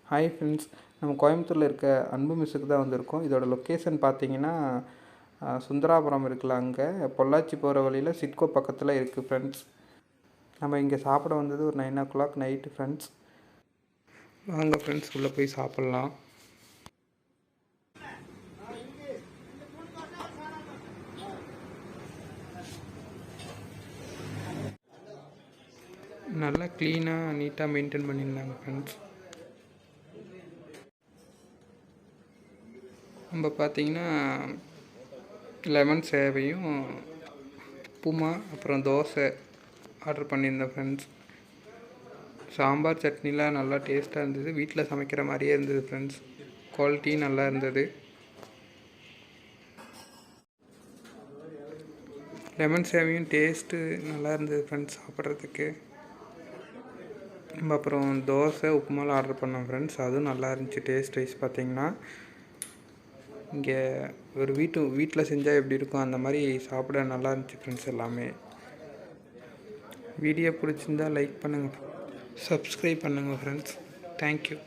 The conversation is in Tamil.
ஹாய் ஃப்ரெண்ட்ஸ், நம்ம கோயம்புத்தூரில் இருக்க அன்பு மெஸ்ஸுக்கு தான் வந்திருக்கோம். இதோட லொக்கேஷன் பார்த்தீங்கன்னா சுந்தராபுரம் இருக்குல்ல, அங்கே பொள்ளாச்சி போகிற வழியில் சிட்கோ பக்கத்தில் இருக்குது ஃப்ரெண்ட்ஸ். நம்ம இங்கே சாப்பிட வந்தது ஒரு 9 o'clock நைட்டு ஃப்ரெண்ட்ஸ். வாங்க ஃப்ரெண்ட்ஸ், உள்ளே போய் சாப்பிட்லாம். நல்லா க்ளீனாக நீட்டாக மெயின்டைன் பண்ணியிருந்தாங்க ஃப்ரெண்ட்ஸ். நம்ம பார்த்தீங்கன்னா லெமன் சேவையும் உப்புமா அப்புறம் தோசை ஆர்டர் பண்ணியிருந்தேன் ஃப்ரெண்ட்ஸ். சாம்பார் சட்னிலாம் நல்லா டேஸ்ட்டாக இருந்தது. வீட்டில் சமைக்கிற மாதிரியே இருந்தது ஃப்ரெண்ட்ஸ். குவாலிட்டி நல்லா இருந்தது. லெமன் சேவையும் டேஸ்ட்டு நல்லா இருந்தது ஃப்ரெண்ட்ஸ் சாப்பிட்றதுக்கு. நம்ம அப்புறம் தோசை உப்புமாலாம் ஆர்டர் பண்ணோம் ஃப்ரெண்ட்ஸ். அதுவும் நல்லா இருந்துச்சு டேஸ்ட் வைஸ் பார்த்திங்கன்னா. இங்கே ஒரு வீட்டில் செஞ்சால் எப்படி இருக்கும் அந்த மாதிரி சாப்பிட நல்லா இருந்துச்சு ஃப்ரெண்ட்ஸ் எல்லாமே. வீடியோ பிடிச்சிருந்தால் லைக் பண்ணுங்கள், சப்ஸ்கிரைப் பண்ணுங்கள் ஃப்ரெண்ட்ஸ். தேங்க்யூ.